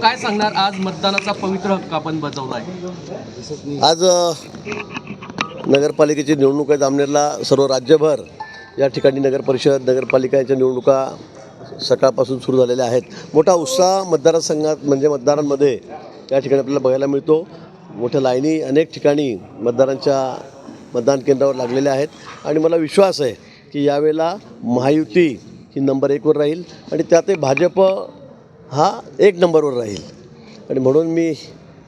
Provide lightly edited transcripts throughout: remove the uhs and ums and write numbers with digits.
काय सांगणार, आज मतदानाचा पवित्र हक्क आपण बजावलाय? आज नगरपालिकेची निवडणूक आहे जामनेरला. सर्व राज्यभर या ठिकाणी नगरपरिषद नगरपालिका यांच्या निवडणुका सकाळपासून सुरू झालेल्या आहेत. मोठा उत्साह मतदारसंघात म्हणजे मतदारांमध्ये या ठिकाणी आपल्याला बघायला मिळतो. मोठ्या लाईनी अनेक ठिकाणी मतदान केंद्रावर लागलेल्या आहेत आणि मला विश्वास आहे की यावेळेला महायुती ही नंबर 1वर राहील आणि त्यातही भाजप हा 1 नंबरवर राहील. आणि म्हणून मी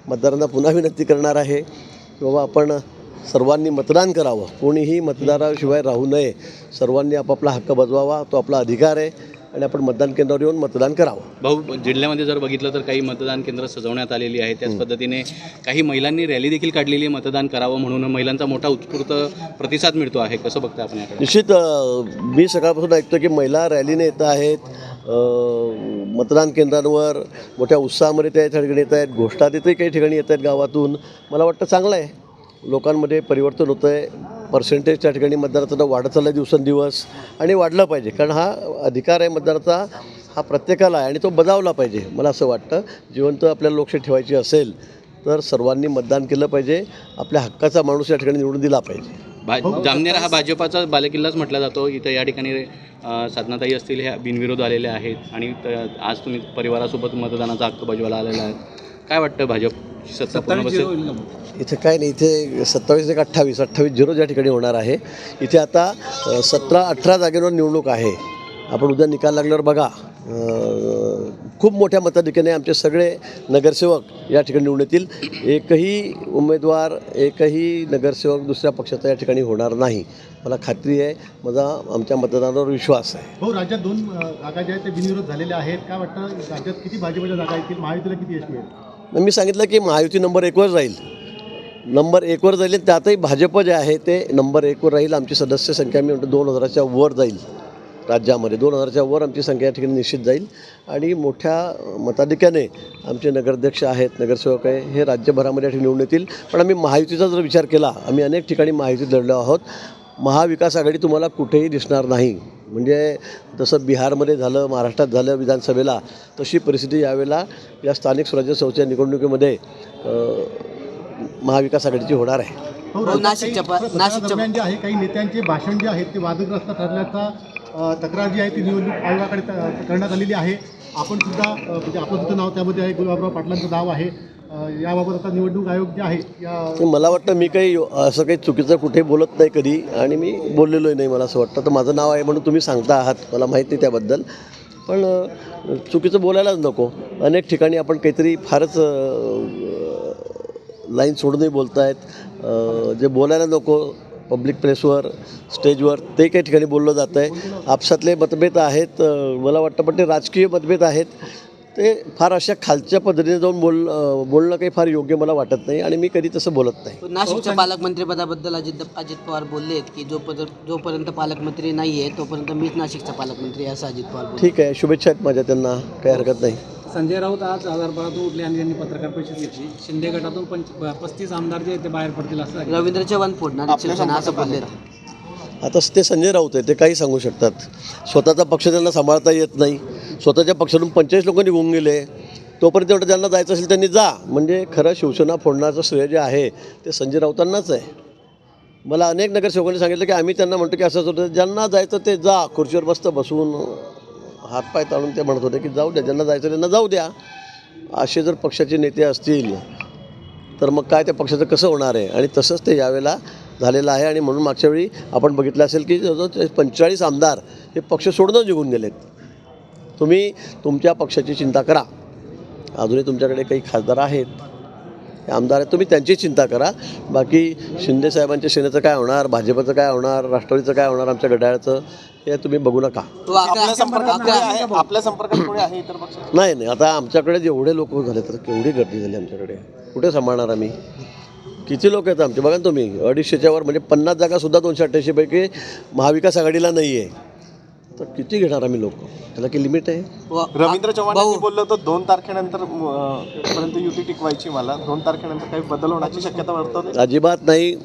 मतदारांना पुन्हा विनंती करणार आहे की बाबा आपण सर्वांनी मतदान करावं. कोणीही मतदाराशिवाय राहू नये. सर्वांनी आपापला हक्क बजवावा, तो आपला अधिकार आहे आणि आपण मतदान केंद्रावर येऊन मतदान करावं. भाऊ, जिल्ह्यामध्ये जर बघितलं तर काही मतदान केंद्र सजवण्यात आलेली आहे. त्याच पद्धतीने काही महिलांनी रॅली देखील काढलेली आहे मतदान करावं म्हणून. महिलांचा मोठा उत्स्फूर्त प्रतिसाद मिळतो आहे. कसं बघता आपण याकडे? निश्चित मी सकाळपासून ऐकतो की महिला रॅलीने येत आहेत, मतदान केंद्रांवर मोठ्या उत्साहामध्ये त्या ठिकाणी येत आहेत. घोषणादेतही काही ठिकाणी येत आहेत गावातून. मला वाटतं चांगलं आहे, लोकांमध्ये परिवर्तन होतं आहे. पर्सेंटेज त्या ठिकाणी मतदानाचा वाढत चालला आहे दिवसेंदिवस आणि वाढलं पाहिजे, कारण हा अधिकार आहे मतदानाचा, हा प्रत्येकाला आहे आणि तो बजावला पाहिजे. मला असं वाटतं जिवंत आपल्याला लोकशाही ठेवायची असेल तर सर्वांनी मतदान केलं पाहिजे. आपल्या हक्काचा माणूस या ठिकाणी निवडून दिला पाहिजे. जामनेर हा भाजपाचा बालेकिल्लाच म्हटला जातो. इथं या ठिकाणी साधनाताई असतील ह्या बिनविरोध आलेल्या आहेत आणि आज तुम्ही परिवारासोबत मतदानाचा हक्क बजावायला आलेला आहे. काय वाटतं, भाजप सत्ता पूर्ण बसेल? इथे काय नाही, इथे 27-1-28 ज्या ठिकाणी होणार आहे. इथे आता 17-18 जागेवर निवडणूक आहे. आपण उद्या निकाल लागल्यावर बघा, खूप मोठ्या मताधिक्याने आमचे सगळे नगरसेवक या ठिकाणी निवडून येतील. एकही उमेदवार, एकही नगरसेवक दुसऱ्या पक्षाचा या ठिकाणी होणार नाही. मला खात्री आहे, माझा आमच्या मतदानावर विश्वास आहे. हो, राज्यात 2 जागा ज्या आहेत ते बिनविरोध झालेल्या आहेत. काय वाटतं, राज्यात किती भाजपच्या जागा येतील, महायुतीला किती यश मिळेल? मी सांगितलं की महायुती नंबर 1वर राहील. नंबर 1वर जाईल. त्यातही भाजप जे आहे ते नंबर 1वर राहील. आमची सदस्य संख्या मी म्हणतो 2000च्या वर जाईल. राज्यामध्ये 2000च्या वर आमची संख्या या ठिकाणी निश्चित जाईल आणि मोठ्या मताधिक्याने आमचे नगराध्यक्ष आहेत, नगरसेवक आहे, हे राज्यभरामध्ये या ठिकाणी निवडून येतील. पण आम्ही महायुतीचा जर विचार केला, आम्ही अनेक ठिकाणी महायुतीत लढलो आहोत. महाविकास आघाडी तुम्हाला कुठेही दिसणार नाही. म्हणजे जसं बिहारमध्ये झालं, महाराष्ट्रात झालं विधानसभेला, तशी परिस्थिती यावेळेला या स्थानिक स्वराज्य संस्थेच्या निवडणुकीमध्ये महाविकास आघाडीची होणार आहे. नाशिकच्या जे आहे काही नेत्यांचे भाषण जे आहेत ते वादग्रस्त ठरल्याचा तक्रार जी आहे ती निवडणूक आयोगाकडे करण्यात आलेली आहे. आपण सुद्धा म्हणजे आपलं सुद्धा नाव त्यामध्ये आहे, गुलाबराव पाटलांचं नाव आहे. याबाबत आता निवडणूक आयोग जे आहे मला वाटतं मी काही असं काही चुकीचं कुठे बोलत नाही कधी आणि मी बोललेलोही नाही. मला असं वाटतं, तर माझं नाव आहे म्हणून तुम्ही सांगता आहात, मला माहीत नाही त्याबद्दल. पण चुकीचं बोलायलाच नको. अनेक ठिकाणी आपण काहीतरी फारच लाईन सोडूनही बोलत आहेत. जे बोलायला नको पब्लिक प्लेसवर, स्टेजवर, ते काही ठिकाणी बोललं जातं आहे. आपसातले मतभेद आहेत, मला वाटतं, पण ते राजकीय मतभेद आहेत. ते फार अशा खालच्या पद्धतीने जाऊन बोलणं काही फार योग्य मला वाटत नाही आणि मी कधी तसं बोलत नाही. नाशिकच्या पालकमंत्रीपदाबद्दल अजित पवार बोलले आहेत की जोपर्यंत पालकमंत्री नाही आहे तोपर्यंत मीच नाशिकचा पालकमंत्री, असं अजित पवार बोलले. ठीक आहे, शुभेच्छा आहेत माझ्या त्यांना, काही हरकत नाही. संजय राऊत आज आजारपणातून उठले आणि त्यांनी पत्रकार परिषद घेतली. शिंदे गटातून 35 आमदार जे ते बाहेर पडतील असं रवींद्र चव्हाण फोडणार शिवसेना, असं बोलले. आता ते संजय राऊत आहे, ते काही सांगू शकतात. स्वतःचा पक्ष त्यांना सांभाळता येत नाही. स्वतःच्या पक्षातून 45 लोक निघून गेले. तोपर्यंत तेवढं ज्यांना जायचं असेल त्यांनी जा. म्हणजे खरं शिवसेना फोडण्याचं श्रेय जे आहे ते संजय राऊतांनाच आहे. मला अनेक नगरसेवकांनी सांगितलं की आम्ही त्यांना म्हणतो की असंच होतं, ज्यांना जायचं ते जा. खुर्चीवर मस्त बसून हातपाय ताणून ते म्हणत होते की जाऊ द्या, ज्यांना जायचं त्यांना जाऊ द्या. असे जर पक्षाचे नेते असतील तर मग काय त्या पक्षाचं कसं होणार आहे. आणि तसंच ते यावेळेला झालेलं आहे. आणि म्हणून मागच्या वेळी आपण बघितलं असेल की जवळजवळ 45 आमदार हे पक्ष सोडूनच निघून गेलेत. तुम्ही तुमच्या पक्षाची चिंता करा. अजूनही तुमच्याकडे काही खासदार आहेत, हे आमदार आहेत, तुम्ही त्यांची चिंता करा. बाकी शिंदेसाहेबांच्या सेनेचं काय होणार, भाजपचं काय होणार, राष्ट्रवादीचं काय होणार, आमच्या घड्याळाचं, हे तुम्ही बघू नका. आपल्या संपर्कात कोणी आहे इतर पक्ष? नाही, आता आमच्याकडे जेवढे लोक झाले तर केवढी गर्दी झाली आमच्याकडे. कुठे सांभाळणार आम्ही? किती लोक आहेत आमचे बघा ना तुम्ही. 250च्या वर, म्हणजे 50 जागासुद्धा 288 पैकी महाविकास आघाडीला नाही आहे. तर किती घेणार आम्ही लोक? त्याला की लिमिट आहे. रवींद्र चव्हाण यांनी बोललं होतं 2 तारखेनंतर पर्यंत युती टिकवायची. मला 2 तारखेनंतर काही बदल होण्याची शक्यता वाटते? अजिबात नाही.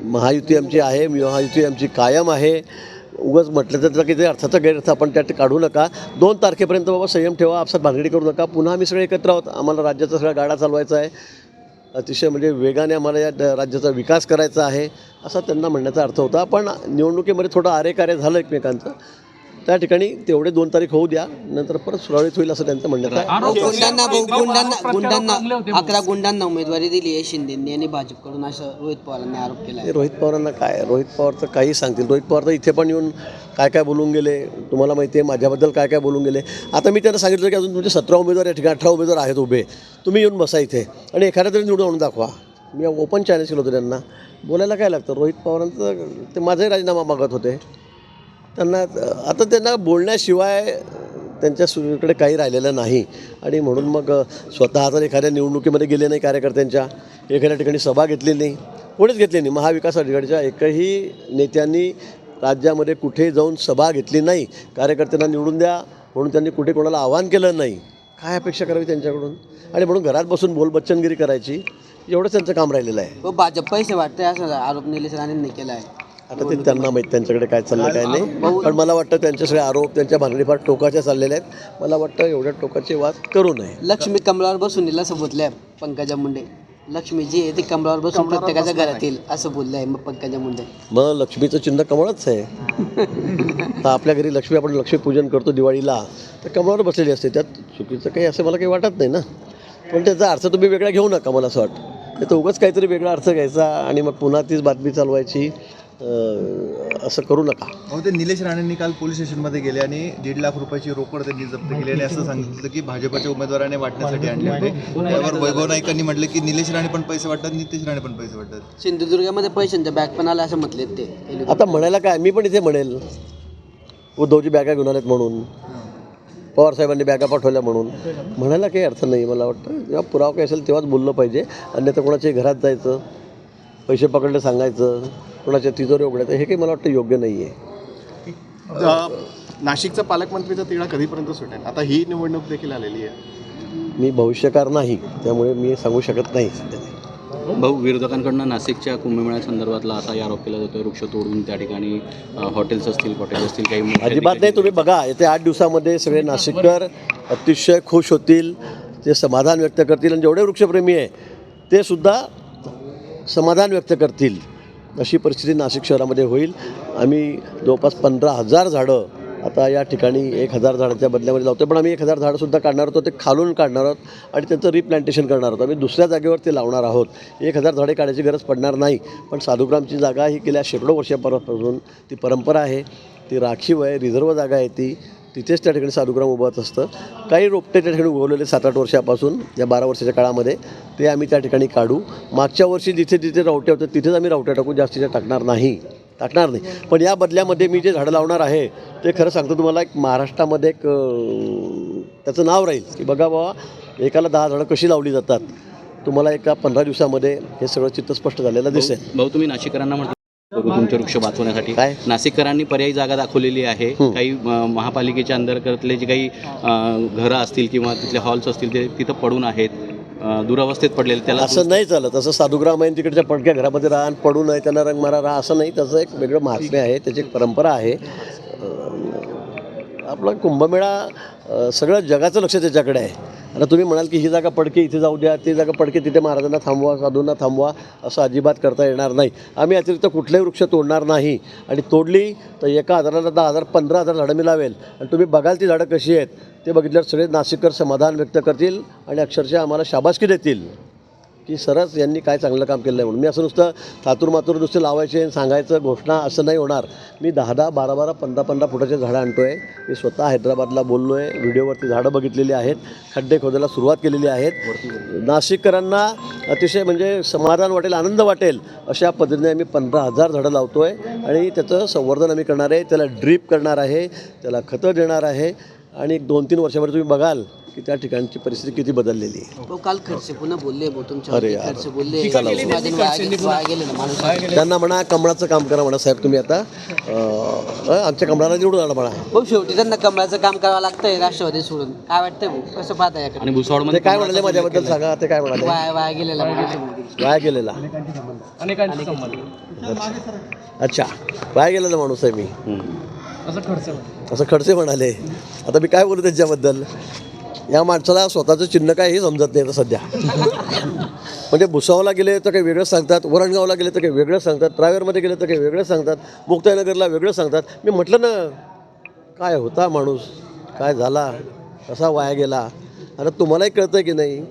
महायुती आमची आहे, महायुती आमची कायम आहे. उगाच म्हटलं तर त्याचा किती अर्थाचा गैरअर्थ आपण त्यात काढू नका. 2 तारखेपर्यंत बाबा संयम ठेवा, आपसात भानगडी करू नका. पुन्हा आम्ही सगळे एकत्र आहोत. आम्हाला राज्याचा सगळा गाडा चालवायचा आहे, अतिशय म्हणजे वेगाने आम्हाला या राज्याचा विकास करायचा आहे असा त्यांना म्हणण्याचा अर्थ होता. पण निवडणुकीमध्ये थोडं आरेकार्य झालं एकमेकांचं, त्या ठिकाणी तेवढे 2 तारीख होऊ द्या, नंतर परत सुरळीत होईल असं त्यांचं म्हणण्यात आहे. गुंडांना 11 गुंडांना उमेदवारी दिली आहे शिंदेंनी आणि भाजपकडून, असं रोहित पवारांनी आरोप केला आहे. रोहित पवारांना काय, रोहित पवार तर काही सांगतील. रोहित पवार तर इथे पण येऊन काय काय बोलून गेले, तुम्हाला माहिती आहे माझ्याबद्दल काय काय बोलून गेले. आता मी त्यांना सांगितलं की अजून तुमचे 17 उमेदवार या ठिकाणी 18 उमेदवार आहेत उभे, तुम्ही येऊन बसा इथे आणि एखाद्या तरी निवडून आणून दाखवा. मी ओपन चॅलेंज केलं होतं त्यांना. बोलायला काय लागतं. रोहित पवारांचं ते माझाही राजीनामा मागत होते. त्यांना बोलण्याशिवाय त्यांच्याकडे काही राहिलेलं नाही आणि म्हणून मग स्वतः तर एखाद्या निवडणुकीमध्ये गेले नाही, कार्यकर्त्यांच्या एखाद्या ठिकाणी सभा घेतली नाही, कोणीच घेतली नाही. महाविकास आघाडीच्या एकही नेत्यांनी राज्यामध्ये कुठे जाऊन सभा घेतली नाही. कार्यकर्त्यांना निवडून द्या म्हणून त्यांनी कुठे कोणाला आवाहन केलं नाही. काय अपेक्षा करावी त्यांच्याकडून. आणि म्हणून घरात बसून बोलबच्चनगिरी करायची, एवढंच त्यांचं काम राहिलेलं आहे. भाजप पैसे वाटतंय असा आरोप निलेश राणेंनी केला आहे. आता ते त्यांना माहीत त्यांच्याकडे काय चाललं काय नाही. पण मला वाटतं त्यांचे सगळे आरोप, त्यांच्या भानगडी फार टोकाच्या चाललेल्या आहेत. मला वाटतं एवढ्या टोकाचे वाद करू नये. लक्ष्मी कमळावर बसून येईल असं बोलल्या पंकजा मुंडे. लक्ष्मी जी आहे ती कमळावर बसून प्रत्येकाच्या घरात येईल असं बोललं आहे मग पंकजा मुंडे. मग लक्ष्मीचं चिन्ह कमळच आहे. तर आपल्या घरी लक्ष्मी, आपण लक्ष्मीपूजन करतो दिवाळीला, तर कमळावर बसलेली असते. त्यात चुकीचं काही असं मला काही वाटत नाही ना. पण त्याचा अर्थ तुम्ही वेगळा घेऊ नका. मला असं वाटतं ते तर उगाच काहीतरी वेगळा अर्थ घ्यायचा आणि मग पुन्हा तीच बातमी चालवायची, असं करू नका. ते निलेश राणेंनी काल पोलीस स्टेशनमध्ये गेले आणि 1.5 लाख रुपयाची रोकड त्यांनी जप्त केली आणि असं सांगितलं की भाजपच्या उमेदवाराने वाटण्यासाठी आणले होते. त्यावर वैभव नाईकांनी म्हटलं की निलेश राणे पण पैसे वाटतात, नितेश राणे पण पैसे वाटतात. सिंधुदुर्गामध्ये पैशांच्या बॅग पण आल्या असं म्हटलेत ते. आता म्हणायला काय, मी पण इथे म्हणेल उद्धवची बॅगा घेऊन आलेत म्हणून, पवारसाहेबांनी बॅगा पाठवल्या म्हणून म्हणायला काही अर्थ नाही. मला वाटतं जेव्हा पुरावा काही असेल तेव्हाच बोललं पाहिजे. अन्यथा कोणाच्याही घरात जायचं, पैसे पकडले सांगायचं, कोणाच्या तिजोरी उघडायचं, हे काही मला वाटतं योग्य नाही आहे. नाशिकचा पालकमंत्रीचा तिढा कधीपर्यंत सुटेल? आता ही निवडणूक देखील आलेली आहे. मी भविष्यकार नाही, त्यामुळे मी सांगू शकत नाही सध्या. भाऊ, विरोधकांकडून नाशिकच्या कुंभमेळ्यासंदर्भातला असाही आरोप केला जातो, वृक्ष तोडून त्या ठिकाणी हॉटेल्स असतील, हॉटेल्स असतील, काही अजिबात नाही. तुम्ही बघा, येत्या 8 दिवसामध्ये सगळे नाशिककर अतिशय खुश होतील, ते समाधान व्यक्त करतील आणि जेवढे वृक्षप्रेमी आहे ते सुद्धा समाधान व्यक्त करतील. अशी परिस्थिती नाशिक शहरामध्ये होईल. आम्ही जवळपास 15,000 झाडं आता या ठिकाणी 1,000 झाडाच्या बदल्यामध्ये लावतो. पण आम्ही 1,000 झाडंसुद्धा काढणार होतो, ते खालून काढणार आहोत आणि त्यांचं रिप्लांटेशन करणार आहोत. आम्ही दुसऱ्या जागेवर ते लावणार आहोत. 1,000 झाडे काढायची गरज पडणार नाही. पण साधुग्रामची जागा ही गेल्या शेकडो वर्षापासून ती परंपरा आहे, ती राखीव आहे, रिझर्व जागा आहे ती. तिथेच त्या ठिकाणी साधुग्राम उभाच असतं. काही रोपटे त्या ठिकाणी उगवलेले 7-8 वर्षापासून, या 12 वर्षाच्या काळामध्ये ते आम्ही त्या ठिकाणी काढू. मागच्या वर्षी जिथे जिथे रावटे होते तिथेच आम्ही रावट्या टाकू, जास्तीच्या टाकणार नाही. पण या बदल्यामध्ये मी जे झाडं लावणार आहे ते खरं सांगतो तुम्हाला, एक महाराष्ट्रामध्ये एक त्याचं नाव राहील की बघा बाबा, एकाला 10 झाडं कशी लावली जातात. तुम्हाला एका 15 दिवसामध्ये हे सगळं चित्र स्पष्ट झालेलं दिसेल. भाऊ, तुम्ही नाशिककरांना म्हटलं तुमचे वृक्ष वाचवण्यासाठी काय? नाशिककरांनी पर्यायी जागा दाखवलेली आहे. काही महापालिकेच्या अंतर्गतले जे काही घरं असतील किंवा तिथले हॉल्स असतील ते तिथं पडून आहेत, दुरावस्थेत पडलेले. त्याला असं नाही चालत. असं साधुग्राम आहे तिकडच्या पडक्या घरामध्ये राहा, पडू नये, त्यांना रंग मारा राहा, असं नाही. त्याचं एक वेगळं महात्म्य आहे, त्याची एक परंपरा आहे. आपला कुंभमेळा सगळं जगाचं लक्ष त्याच्याकडे आहे. आता तुम्ही म्हणाल की ही जागा पडके इथे जाऊ द्या, ती जागा पडके तिथे महाराजांना थांबवा, साधूंना थांबवा, असं अजिबात करता येणार नाही. आम्ही अतिरिक्त कुठलेही वृक्ष तोडणार नाही आणि तोडली तर 1,000ला 10,000 15,000 झाडं मी लावेल. आणि तुम्ही बघाल ती झाडं कशी आहेत ते बघितल्यावर सगळे नाशिककर समाधान व्यक्त करतील आणि अक्षरशः आम्हाला शाबासकी देतील की सरस यांनी काय चांगलं काम केलं आहे म्हणून. मी असं नुसतं थातूर नुसतं लावायचे सांगायचं घोषणा असं नाही होणार. मी 10-10, 12-12, 15-15 फुटाचे झाडं आणतो आहे. मी स्वतः हैदराबादला बोललो आहे, व्हिडिओवरती झाडं बघितलेली आहेत, खड्डे खोदायला सुरुवात केलेली आहेत. नाशिककरांना अतिशय म्हणजे समाधान वाटेल, आनंद वाटेल अशा पद्धतीने आम्ही 15,000 झाडं लावतो आहे आणि त्याचं संवर्धन आम्ही करणार आहे. त्याला ड्रीप करणार आहे, त्याला खतं देणार आहे आणि 1-2-3 वर्षामध्ये तुम्ही बघाल की त्या ठिकाणची परिस्थिती किती बदललेली आहे. तो काल खडसे पुन्हा बोलले तुमच्या अरे यार. खडसे बोलले टीका केली त्यांनी वाया गेले ना माणूस. त्यांना म्हणा कमळाचं काम करा म्हणा साहेब तुम्ही आता आमच्या कमळाला निवडून आणा म्हणा. भाऊ शेवटी त्यांना कमळाचं काम करावं लागतंय राष्ट्रवादी सोडून. काय वाटतंय भाऊ, कसं पाहता याकडे? आणि ते भुसावळमध्ये काय म्हणाले माझ्याबद्दल सांगा. ते काय म्हणाले वाया गेलेला माणूस. वाया गेलेला. अनेकांची संबंध. अच्छा वाया गेलेला माणूस आहे मी असं खडसे म्हणतात. असं खडसे म्हणाले. आता मी काय बोलू त्यांच्याबद्दल. या माणसाला स्वतःचं चिन्ह काय हे समजत नाही आता सध्या. म्हणजे भुसावळला गेले तर काही वेगळं सांगतात, वरणगावला गेले तर काही वेगळं सांगतात, प्रायव्हरमध्ये गेले तर काही वेगळं सांगतात, मुक्ताईनगरला वेगळं सांगतात. मी म्हटलं ना काय होता माणूस, काय झाला, कसा वाया गेला. आता तुम्हालाही कळतं की नाही.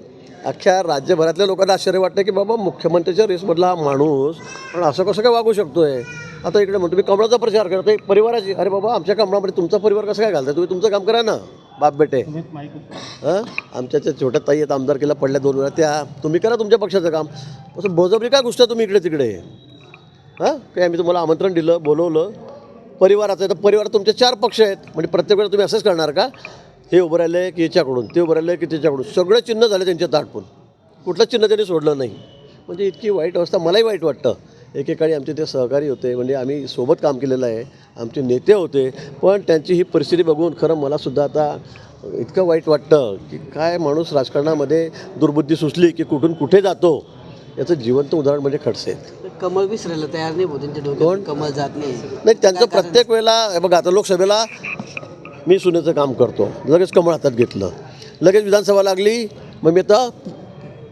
अख्ख्या राज्यभरातल्या लोकांना आश्चर्य वाटतं की बाबा मुख्यमंत्र्याच्या रेसमधला हा माणूस पण असं कसं काय वागू शकतोय. आता इकडे म्हणतो मी कमळाचा प्रचार करतोय परिवाराची. अरे बाबा आमच्या कमळामध्ये तुमचा परिवार कसं काय घालताय. तुम्ही तुमचं काम करा ना बाप बेटे. आमच्या त्या छोट्या ताई आहेत आमदारकीला पडल्या 2 वेळा, त्या तुम्ही करा तुमच्या पक्षाचं काम. असं बळजबरी काय घुसता तुम्ही इकडे तिकडे. काय आम्ही तुम्हाला आमंत्रण दिलं, बोलवलं, परिवाराचं आहे तर परिवार तुमचे 4 पक्ष आहेत. म्हणजे प्रत्येक वेळेला तुम्ही असंच करणार का. हे उभं राहिले की याच्याकडून, ते उभं राहिले की त्याच्याकडून, सगळे चिन्ह झाले त्यांच्या ताटपून, कुठलं चिन्ह त्यांनी सोडलं नाही. म्हणजे इतकी वाईट अवस्था. मलाही वाईट वाटतं. एकेकाळी आमचे ते सहकारी होते, म्हणजे आम्ही सोबत काम केलेलं आहे, आमचे नेते होते, पण त्यांची ही परिस्थिती बघून खरं मलासुद्धा आता इतकं वाईट वाटतं की काय माणूस राजकारणामध्ये दुर्बुद्धी सुचली की कुठून कुठे जातो. याचं जिवंत उदाहरण म्हणजे खडसे आहेत. कमळ विसरायला तयार नाही भाऊ त्यांच्या कोण? डोक्यात कमळ जात नाही. नाही त्यांचं प्रत्येक वेळेला हे बघा आता लोकसभेला मी सुनेचं काम करतो, लगेच कमळ हातात घेतलं, लगेच विधानसभा लागली मग मी आता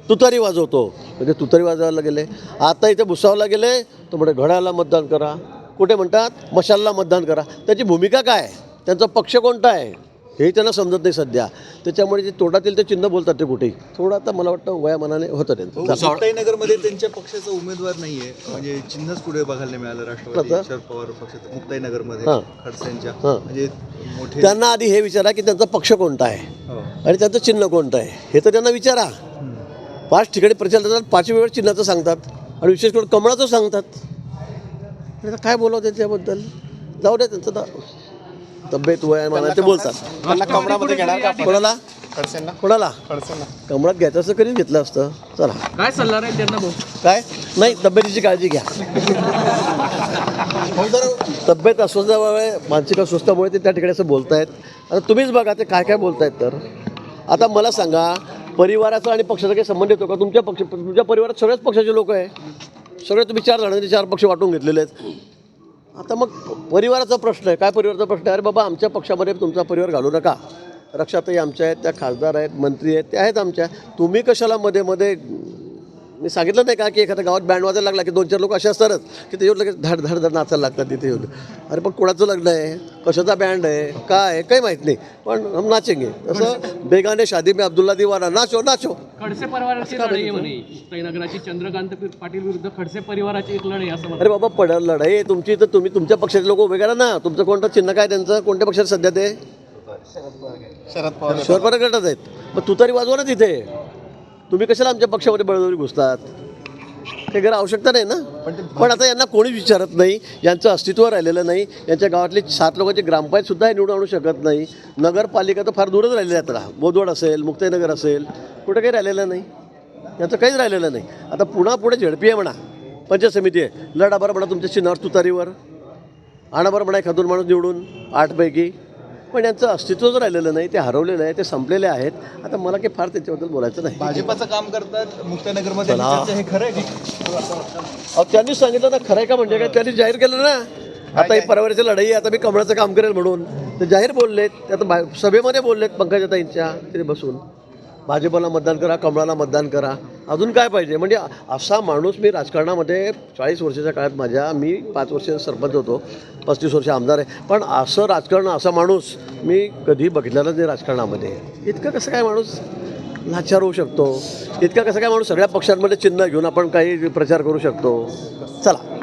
तुतारी वाजवतो, म्हणजे तुतारी वाजवायला गेले. आता इथे भुसावळला गेले तर म्हणजे घड्याला मतदान करा, कुठे म्हणतात मशालला मतदान करा. त्याची भूमिका काय, त्यांचा पक्ष कोणता आहे हे त्यांना समजत नाही सध्या. त्याच्यामुळे जे तोंडातील ते चिन्ह बोलतात ते कुठेही थोडं आता मला वाटतं वयामानाने होतं त्यांचं. मुक्ताईनगरमध्ये त्यांच्या पक्षाचा उमेदवार नाहीये, म्हणजे चिन्हच पुढे बघायला नाही मिळालं राष्ट्रवादी शरद पवार पक्षाचं मुक्ताईनगरमध्ये खडसेंच्या. म्हणजे मोठे त्यांना आधी हे विचारा की त्यांचा पक्ष कोणता आहे आणि त्यांचं चिन्ह कोणतं आहे हे तर त्यांना विचारा. 5 ठिकाणी प्रचार करतात, 5 वेळ चिन्हाचं सांगतात आणि विशेष करून कमळाचं सांगतात. काय बोलावं त्यांच्याबद्दल. जाऊ द्या त्यांचं तब्येत वयामानाने ते बोलतात. त्यांना कमळामध्ये घेणार का आपण? कोणाला खडसेंना कोणाला खडसेंना कमळात घ्यायचं असं कधीच घेतलं असतं. चला काय सल्ला राहील त्यांना भाऊ. काय नाही तब्येतीची काळजी घ्या. तब्येत अस्वस्थामुळे मानसिक अस्वस्थामुळे ते त्या ठिकाणी असं बोलतायत. आता तुम्हीच बघा ते काय काय बोलतायत. तर आता मला सांगा परिवाराचा आणि पक्षाचा काही संबंध येतो का. तुमच्या परिवारात सगळ्याच पक्षाचे लोक आहे, सगळे तुम्ही 4 जणांनी 4 पक्ष वाटून घेतलेले आहेत. आता मग परिवाराचा प्रश्न आहे. काय परिवाराचा प्रश्न आहे. अरे बाबा आमच्या पक्षामध्ये तुमचा परिवार घालू नका. रक्षाताई आमच्या आहेत, त्या खासदार आहेत, मंत्री आहेत, त्या आहेत आमच्या. तुम्ही कशाला मध्ये मध्ये मी सांगितलं नाही का की एखाद्या गावात बँड वाजायला लागला की 2-4 लोक असे असतातच की त्याच्यावर लगेच धड धड धड नाचायला लागतात तिथे येऊन. अरे पण कोणाचं लग्न आहे, कशाचा बँड आहे, काय आहे काही माहीत नाही, पण हम नाचेंगे. तसं बेगाने शादी में अब्दुल्ला दिवाना नाचो नाचो. खडसे परिवाराची लढाई आहे म्हणे. मुक्ताईनगराची चंद्रकांत पाटील विरुद्ध खडसे परिवाराची एक लढाई असं म्हणतात. अरे बाबा लढाई आहे तुमची तर तुम्ही तुमच्या पक्षाचे लोक उभे करा ना. तुमचं कोणतं चिन्ह काय त्यांचं, कोणत्या पक्षात सध्या ते शरद पवार शरद पवार गटात आहेत. मग तुतारी वाजवा ना तिथे. तुम्ही कशाला आमच्या पक्षामध्ये बळजबरी घुसतात. हे जरा आवश्यकता नाही ना. पण आता यांना कोणीच विचारत नाही, यांचं अस्तित्व राहिलेलं नाही. यांच्या गावातली 7 लोकांची ग्रामपंचायत हे निवडून आणू शकत नाही. नगरपालिका तर फार दूरच राहिलेली आहे. आता बोदवड असेल, मुक्ताईनगर असेल, कुठं काही राहिलेलं नाही, यांचं काहीच राहिलेलं नाही. आता पुढे झडपी आहे म्हणा, पंचायत समिती आहे, लढा बरं म्हणा तुमच्या चिन्हावर तुतारीवर, आणा बरं म्हणा एखादून माणूस निवडून 8 पैकी. पण यांचं अस्तित्वच राहिलेलं नाही, ते हरवलेलं आहे, ते संपलेले आहेत. आता मला काही फार त्याच्याबद्दल बोलायचं नाही. भाजपाचं काम करतात मुक्ताईनगरमध्ये, हे खरं आहे की त्यांनीच सांगितलं ना. खरं आहे का म्हणजे काय, त्यांनी जाहीर केलं ना. आता ही परिवाराची लढाई आहे, आता मी कमळाचं काम करेल म्हणून ते जाहीर बोललेत. ते आता सभेमध्ये बोललेत पंकजाताईंच्या तिथे बसून. भाजपला मतदान करा, कमळाला मतदान करा, अजून काय पाहिजे. म्हणजे असा माणूस मी राजकारणामध्ये 40 वर्षाच्या काळात मी 5 वर्ष सरपंच होतो, 35 वर्ष आमदार आहे. पण असं राजकारण, असा माणूस मी कधी बघितलेला नाही राजकारणामध्ये. इतकं कसं काय माणूस लाचार होऊ शकतो, इतका कसं काय माणूस सगळ्या पक्षांमध्ये चिन्ह घेऊन आपण काही प्रचार करू शकतो. चला